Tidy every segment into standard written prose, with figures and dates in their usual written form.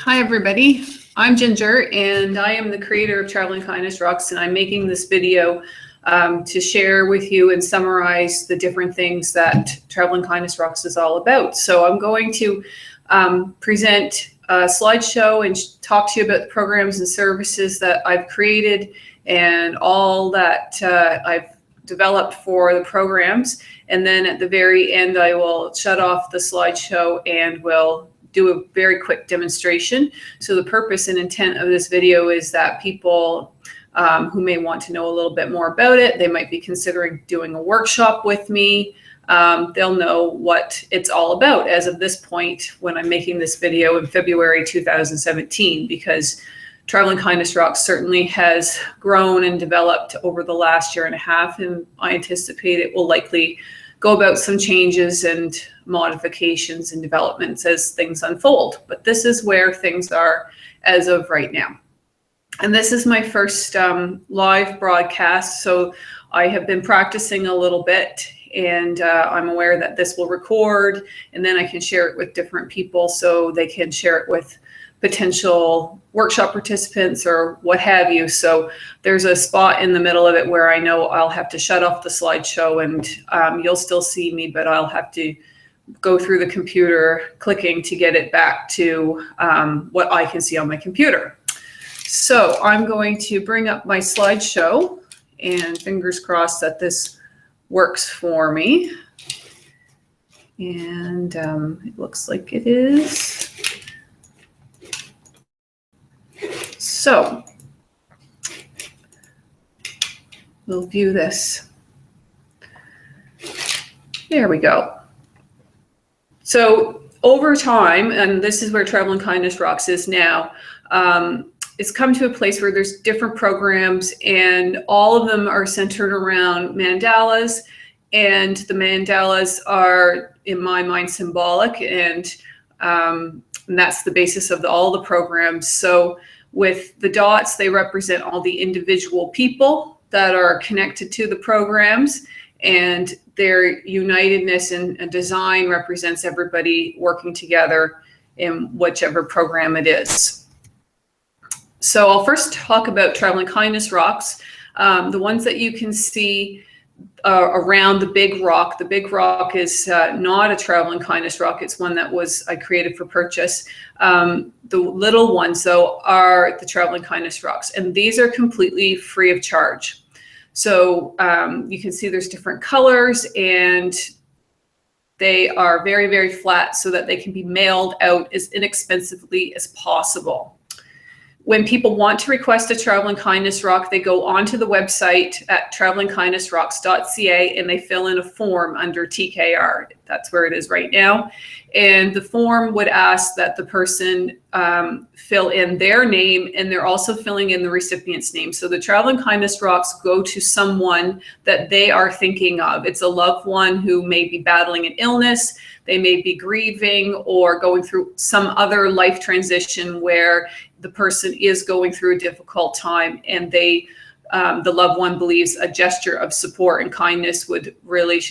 Hi everybody, I'm Ginger and I am the creator of Traveling Kindness Rocks, and I'm making this video to share with you and summarize the different things that Traveling Kindness Rocks is all about. So I'm going to present a slideshow and talk to you about the programs and services that I've created and all that I've developed for the programs. And then at the very end, I will shut off the slideshow and will do a very quick demonstration. So the purpose and intent of this video is that people who may want to know a little bit more about it, they might be considering doing a workshop with me. They'll know what it's all about as of this point when I'm making this video in February 2017, because Traveling Kindness Rocks certainly has grown and developed over the last year and a half, and I anticipate it will likely go about some changes and modifications and developments as things unfold. But this is where things are as of right now. And this is my first live broadcast, so I have been practicing a little bit, and I'm aware that this will record, and then I can share it with different people so they can share it with potential workshop participants or what have you. So there's a spot in the middle of it where I know I'll have to shut off the slideshow, and you'll still see me, but I'll have to go through the computer clicking to get it back to what I can see on my computer. So I'm going to bring up my slideshow, and fingers crossed that this works for me. And it looks like it is. So we'll view this. There we go. So over time, and this is where Traveling Kindness Rocks is now, it's come to a place where there's different programs, and all of them are centered around mandalas, and the mandalas are, in my mind, symbolic, and that's the basis of all the programs. So with the dots, they represent all the individual people that are connected to the programs, and their unitedness and design represents everybody working together in whichever program it is. So I'll first talk about Traveling Kindness Rocks. The ones that you can see around the big rock. The big rock is not a Traveling Kindness Rock. It's one that I created for purchase. The little ones, though, are the Traveling Kindness Rocks, and these are completely free of charge. So you can see there's different colors, and they are very, very flat so that they can be mailed out as inexpensively as possible. When people want to request a Traveling Kindness Rock, they go onto the website at travelingkindnessrocks.ca, and they fill in a form under TKR. That's where it is right now. And the form would ask that the person fill in their name, and they're also filling in the recipient's name. So the Traveling Kindness Rocks go to someone that they are thinking of. It's a loved one who may be battling an illness, they may be grieving, or going through some other life transition where the person is going through a difficult time, and the loved one believes a gesture of support and kindness would really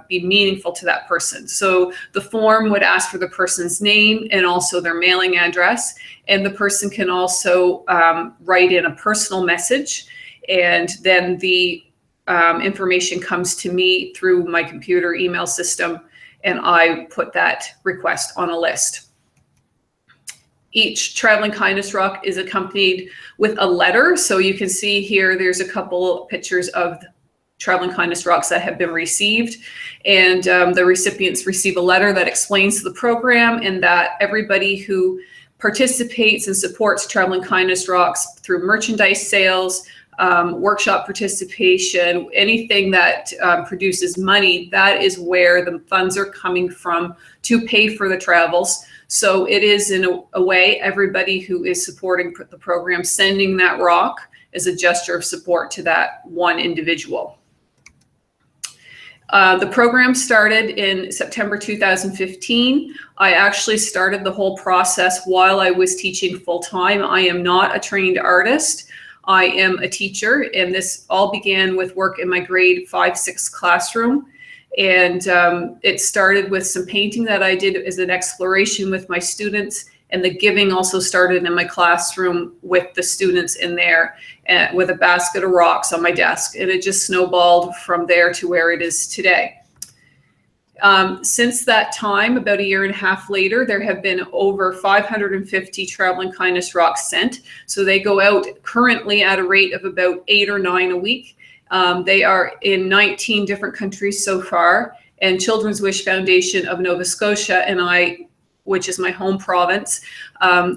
be meaningful to that person. So the form would ask for the person's name and also their mailing address, and the person can also write in a personal message, and then the information comes to me through my computer email system, and I put that request on a list. Each Traveling Kindness Rock is accompanied with a letter. So you can see here, there's a couple pictures of Traveling Kindness Rocks that have been received. And the recipients receive a letter that explains the program, and that everybody who participates and supports Traveling Kindness Rocks through merchandise sales, workshop participation, anything that produces money, that is where the funds are coming from to pay for the travels. So it is, in a way, everybody who is supporting the program sending that rock as a gesture of support to that one individual. The program started in September 2015. I actually started the whole process while I was teaching full-time. I am not a trained artist. I am a teacher, and this all began with work in my grade 5-6 classroom. And it started with some painting that I did as an exploration with my students, And the giving also started in my classroom with the students in there, with a basket of rocks on my desk. And it just snowballed from there to where it is today. Since that time, about a year and a half later, there have been over 550 Traveling Kindness rocks sent. So they go out currently at a rate of about 8 or 9 a week. They are in 19 different countries so far. And Children's Wish Foundation of Nova Scotia and I, which is my home province,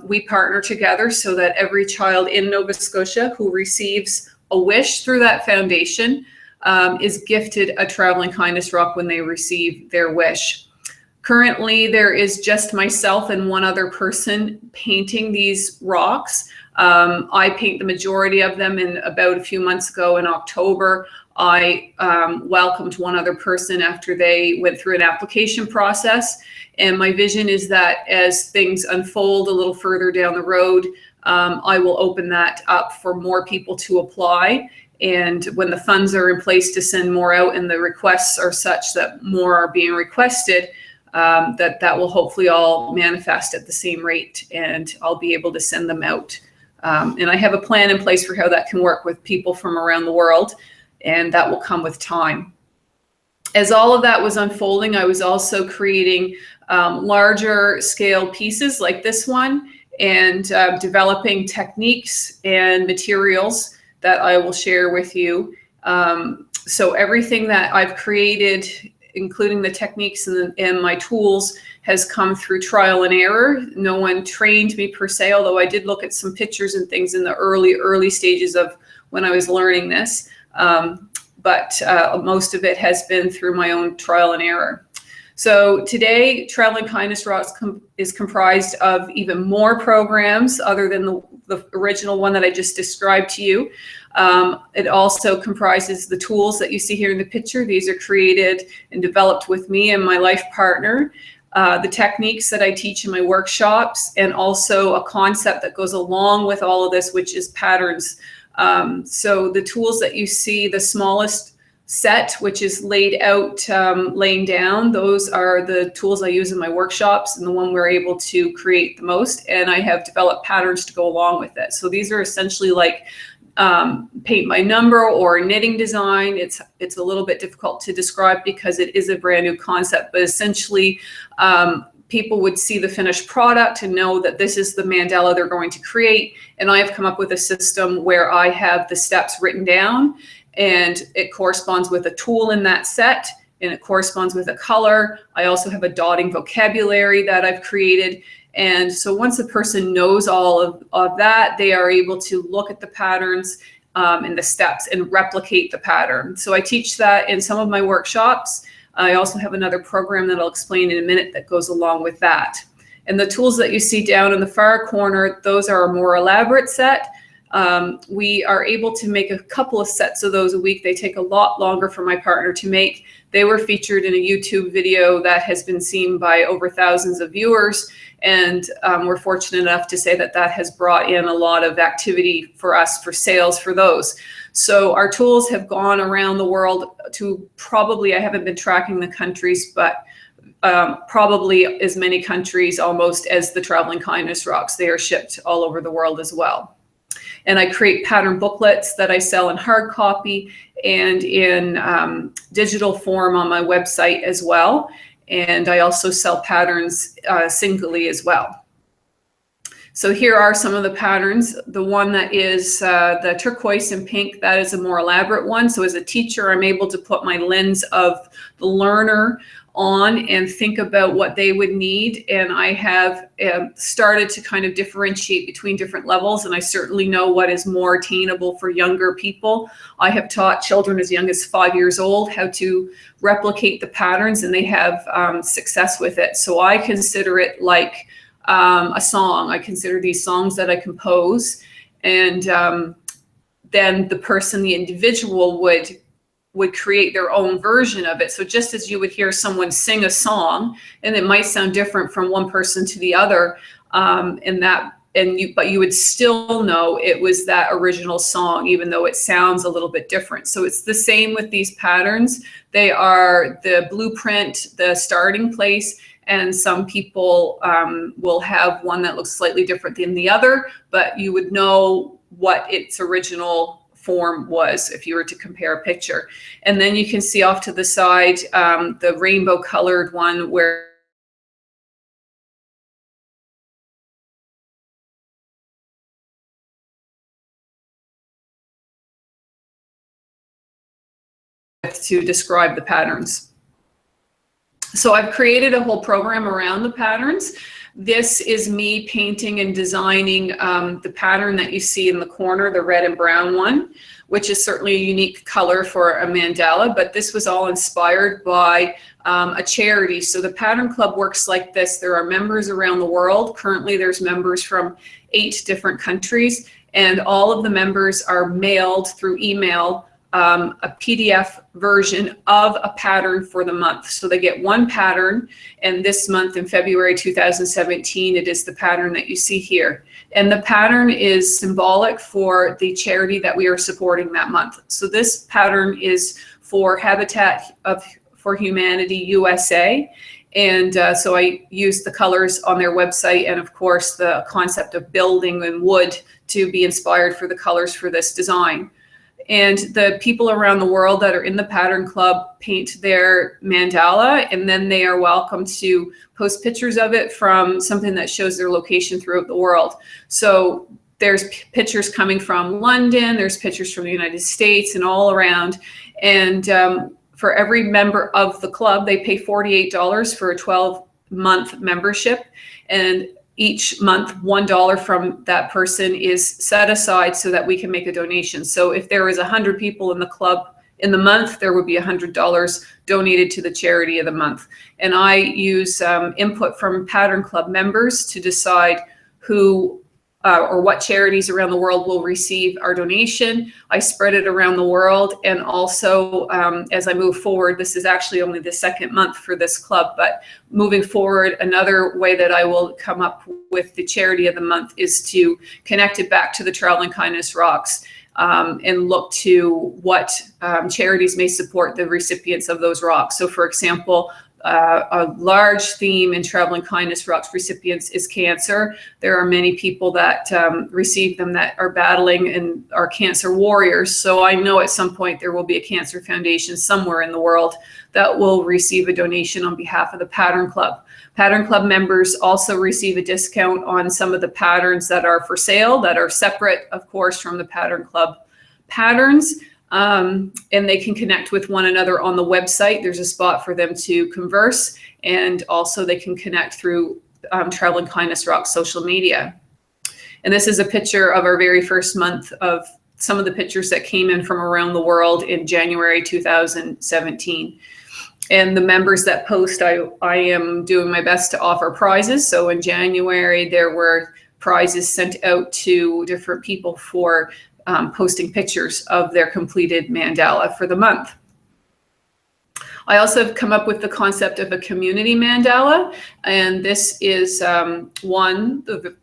we partner together so that every child in Nova Scotia who receives a wish through that foundation is gifted a Traveling Kindness rock when they receive their wish. Currently, there is just myself and one other person painting these rocks. I paint the majority of them, and about a few months ago in October, I welcomed one other person after they went through an application process. And my vision is that as things unfold a little further down the road, I will open that up for more people to apply. And when the funds are in place to send more out and the requests are such that more are being requested, that will hopefully all manifest at the same rate, and I'll be able to send them out. And I have a plan in place for how that can work with people from around the world, and that will come with time. As all of that was unfolding, I was also creating larger scale pieces like this one, and developing techniques and materials that I will share with you. So everything that I've created, including the techniques and my tools, has come through trial and error. No one trained me per se, although I did look at some pictures and things in the early stages of when I was learning this. But most of it has been through my own trial and error. So today, Traveling Kindness Rocks is comprised of even more programs other than the original one that I just described to you. It also comprises the tools that you see here in the picture. These are created and developed with me and my life partner. The techniques that I teach in my workshops, and also a concept that goes along with all of this, which is patterns. So the tools that you see, the smallest set, which is laid out, laying down, those are the tools I use in my workshops and the one we're able to create the most. And I have developed patterns to go along with it. So these are essentially like paint by number or knitting design. It's a little bit difficult to describe because it is a brand new concept, but essentially people would see the finished product and know that this is the mandala they're going to create. And I have come up with a system where I have the steps written down, and it corresponds with a tool in that set, and it corresponds with a color. I also have a dotting vocabulary that I've created. And so once a person knows all of that, they are able to look at the patterns and the steps and replicate the pattern. So I teach that in some of my workshops. I also have another program that I'll explain in a minute that goes along with that. And the tools that you see down in the far corner, those are a more elaborate set. We are able to make a couple of sets of those a week. They take a lot longer for my partner to make. They were featured in a YouTube video that has been seen by over thousands of viewers. And we're fortunate enough to say that that has brought in a lot of activity for us for sales for those. So our tools have gone around the world to probably, I haven't been tracking the countries, but probably as many countries almost as the Traveling Kindness rocks. They are shipped all over the world as well. And I create pattern booklets that I sell in hard copy and in digital form on my website as well. And I also sell patterns singly as well. So here are some of the patterns. The one that is the turquoise and pink, that is a more elaborate one. So as a teacher, I'm able to put my lens of the learner on and think about what they would need. And I have started to kind of differentiate between different levels. And I certainly know what is more attainable for younger people. I have taught children as young as 5 years old how to replicate the patterns, and they have success with it. So I consider it like a song. I consider these songs that I compose, and then the person, the individual would create their own version of it. So just as you would hear someone sing a song, and it might sound different from one person to the other, but you would still know it was that original song, even though it sounds a little bit different. So it's the same with these patterns. They are the blueprint, the starting place, and some people will have one that looks slightly different than the other, but you would know what its original form was if you were to compare a picture. And then you can see off to the side the rainbow colored one where to describe the patterns. So I've created a whole program around the patterns. This is me painting and designing the pattern that you see in the corner, the red and brown one, which is certainly a unique color for a mandala, but this was all inspired by a charity. So the Pattern Club works like this. There are members around the world. Currently there's members from 8 different countries, and all of the members are mailed through email a PDF version of a pattern for the month. So they get one pattern, and this month in February 2017, it is the pattern that you see here. And the pattern is symbolic for the charity that we are supporting that month. So this pattern is for Habitat for Humanity USA. And so I used the colors on their website, and of course the concept of building and wood to be inspired for the colors for this design. And the people around the world that are in the Pattern Club paint their mandala, and then they are welcome to post pictures of it from something that shows their location throughout the world. So there's pictures coming from London, there's pictures from the United States and all around. And for every member of the club, they pay $48 for a 12-month membership. And each month, $1 from that person is set aside so that we can make a donation. So if there is 100 people in the club in the month, there would be $100 donated to the charity of the month. And I use input from Pattern Club members to decide who or what charities around the world will receive our donation. I spread it around the world, and also as I move forward, this is actually only the 2nd month for this club, but moving forward, another way that I will come up with the charity of the month is to connect it back to the Traveling Kindness Rocks and look to what charities may support the recipients of those rocks. So for example, a large theme in Traveling Kindness Rocks recipients is cancer. There are many people that receive them that are battling and are cancer warriors. So I know at some point there will be a cancer foundation somewhere in the world that will receive a donation on behalf of the Pattern Club. Pattern Club members also receive a discount on some of the patterns that are for sale, that are separate, of course, from the Pattern Club patterns. And they can connect with one another on the website. There's a spot for them to converse, and also they can connect through Traveling Kindness Rocks social media. And this is a picture of our very first month of some of the pictures that came in from around the world in January 2017. And the members that post, I am doing my best to offer prizes. So in January, there were prizes sent out to different people for posting pictures of their completed mandala for the month. I also have come up with the concept of a community mandala, and this is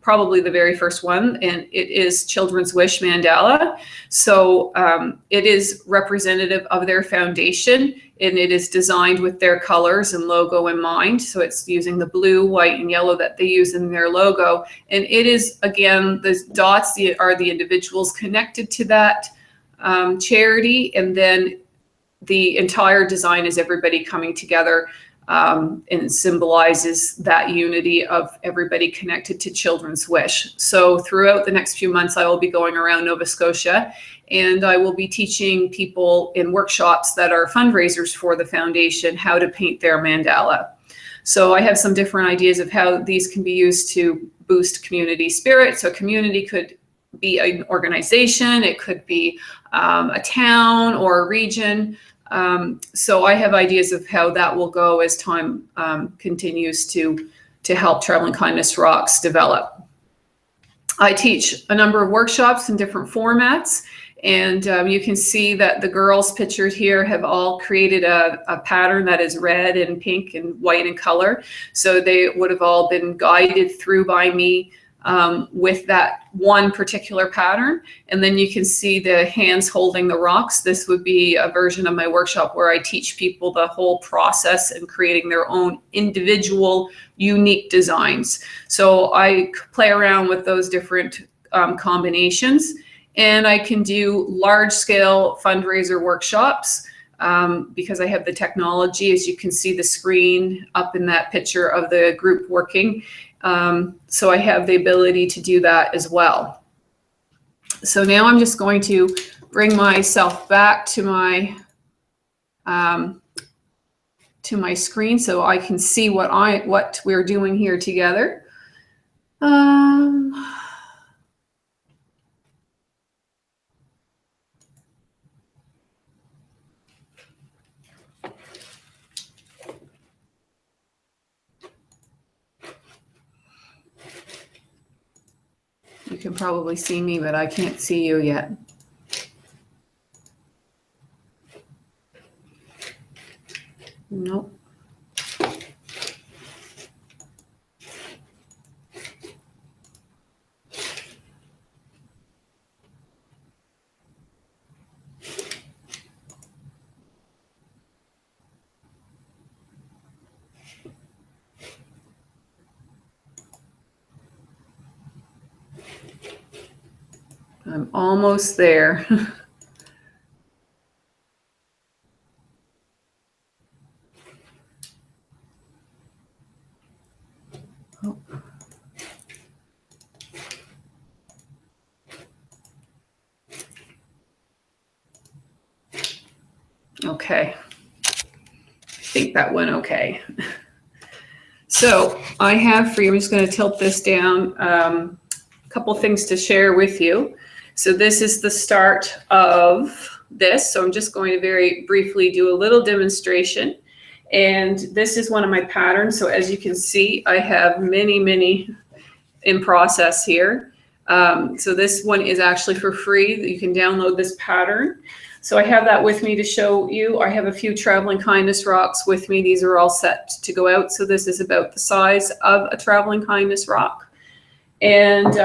probably the very first one, and it is Children's Wish mandala. So it is representative of their foundation, and it is designed with their colors and logo in mind. So it's using the blue, white, and yellow that they use in their logo. And it is, again, the dots are the individuals connected to that charity, and then the entire design is everybody coming together, and symbolizes that unity of everybody connected to Children's Wish. So throughout the next few months, I will be going around Nova Scotia, and I will be teaching people in workshops that are fundraisers for the foundation how to paint their mandala. So I have some different ideas of how these can be used to boost community spirit. So community could be an organization, it could be a town or a region. So I have ideas of how that will go as time continues to help Traveling Kindness Rocks develop. I teach a number of workshops in different formats, and you can see that the girls pictured here have all created a pattern that is red and pink and white in color. So they would have all been guided through by me with that one particular pattern. And then you can see the hands holding the rocks. This would be a version of my workshop where I teach people the whole process and creating their own individual, unique designs. So I play around with those different combinations, and I can do large scale fundraiser workshops because I have the technology. As you can see the screen up in that picture of the group working. So I have the ability to do that as well. So now I'm just going to bring myself back to my screen so I can see what we're doing here together. You can probably see me, but I can't see you yet. Nope. I'm almost there. Oh. Okay. I think that went okay. So I have for you, I'm just going to tilt this down, a couple things to share with you. So this is the start of this. So I'm just going to very briefly do a little demonstration. And this is one of my patterns. So as you can see, I have many in process here. So this one is actually for free. You can download this pattern. So I have that with me to show you. I have a few Traveling Kindness rocks with me. These are all set to go out. So this is about the size of a Traveling Kindness rock. And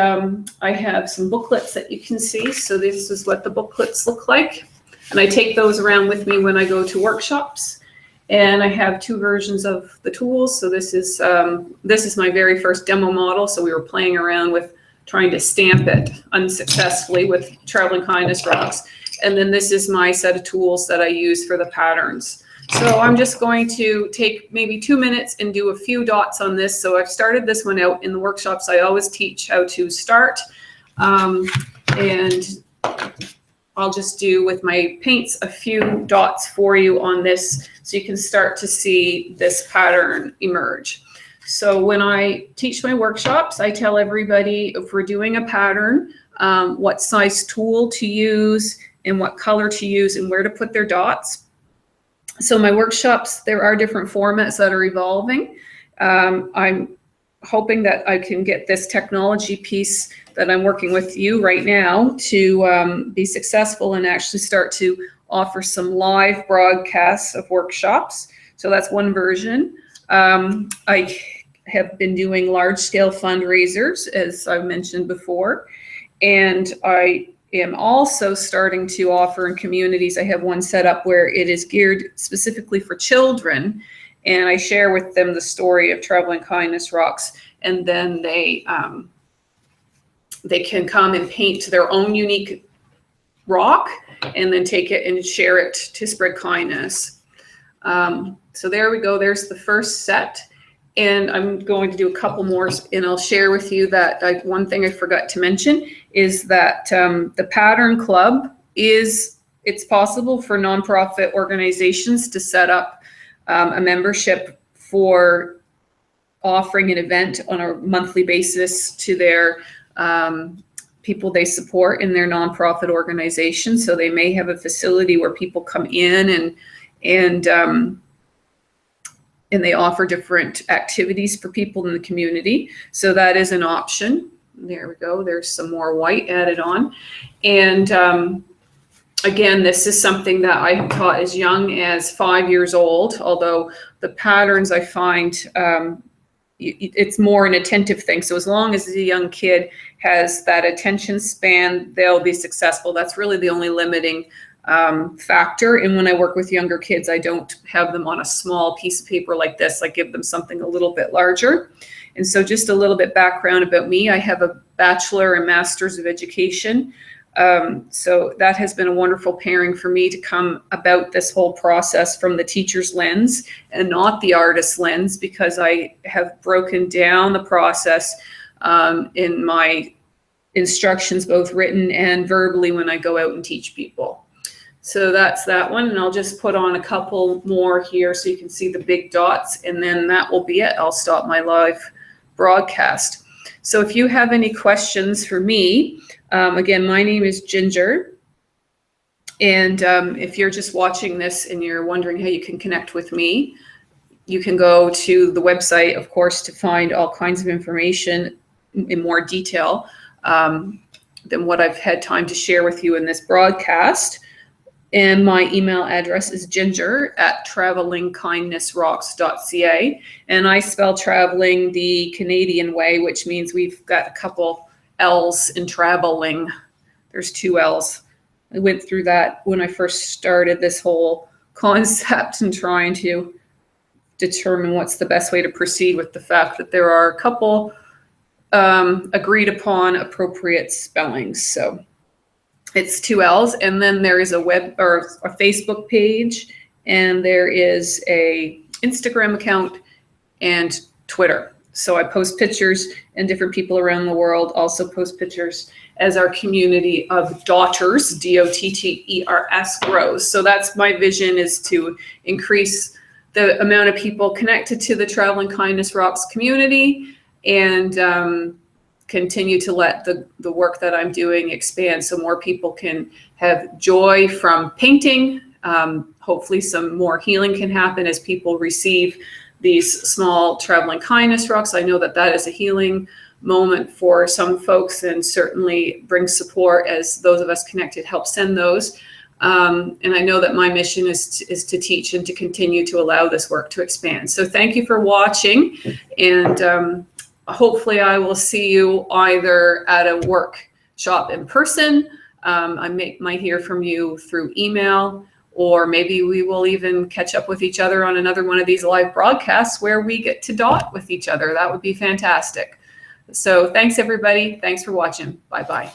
I have some booklets that you can see. So this is what the booklets look like. And I take those around with me when I go to workshops. And I have two versions of the tools. So this is my very first demo model. So we were playing around with trying to stamp it unsuccessfully with Traveling Kindness rocks. And then this is my set of tools that I use for the patterns. So I'm just going to take maybe 2 minutes and do a few dots on this. So I've started this one out in the workshops. I always teach how to start. And I'll just do with my paints a few dots for you on this so you can start to see this pattern emerge. So when I teach my workshops, I tell everybody if we're doing a pattern, what size tool to use and what color to use and where to put their dots. So my workshops, there are different formats that are evolving. I'm hoping that I can get this technology piece that I'm working with you right now to be successful and actually start to offer some live broadcasts of workshops. So that's one version. I have been doing large scale fundraisers, as I mentioned before, and I am also starting to offer in communities. I have one set up where it is geared specifically for children, and I share with them the story of Traveling Kindness rocks, and then they can come and paint their own unique rock and then take it and share it to spread kindness. So there we go. There's the first set. And I'm going to do a couple more, and I'll share with you that one thing I forgot to mention is that the Pattern Club it's possible for nonprofit organizations to set up a membership for offering an event on a monthly basis to their people they support in their nonprofit organization. So they may have a facility where people come in and they offer different activities for people in the community. So that is an option. There we go. There's some more white added on. And again, this is something that I have taught as young as 5 years old, although the patterns I find it's more an attentive thing. So as long as the young kid has that attention span, they'll be successful. That's really the only limiting factor. And when I work with younger kids, I don't have them on a small piece of paper like this. I give them something a little bit larger. And so just a little bit background about me. I have a bachelor and master's of education. So that has been a wonderful pairing for me to come about this whole process from the teacher's lens and not the artist's lens, because I have broken down the process in my instructions, both written and verbally, when I go out and teach people. So that's that one. And I'll just put on a couple more here so you can see the big dots, and then that will be it. I'll stop my live broadcast. So if you have any questions for me, again, my name is Ginger. And if you're just watching this and you're wondering how you can connect with me, you can go to the website, of course, to find all kinds of information in more detail than what I've had time to share with you in this broadcast. And my email address is ginger@travelingkindnessrocks.ca. And I spell traveling the Canadian way, which means we've got a couple L's in traveling. There's 2 L's. I went through that when I first started this whole concept and trying to determine what's the best way to proceed with the fact that there are a couple agreed upon appropriate spellings. So it's 2 L's, and then there is a web or a Facebook page, and there is a Instagram account and Twitter. So I post pictures, and different people around the world also post pictures as our community of daughters, DOTTERS, grows. So that's my vision, is to increase the amount of people connected to the Traveling Kindness Rocks community, and continue to let the work that I'm doing expand so more people can have joy from painting. Hopefully some more healing can happen as people receive these small Traveling Kindness Rocks. I know that that is a healing moment for some folks, and certainly brings support as those of us connected help send those. And I know that my mission is to teach and to continue to allow this work to expand. So thank you for watching, and hopefully I will see you either at a workshop in person. I might hear from you through email, or maybe we will even catch up with each other on another one of these live broadcasts where we get to dot with each other. That would be fantastic. So thanks, everybody. Thanks for watching. Bye-bye.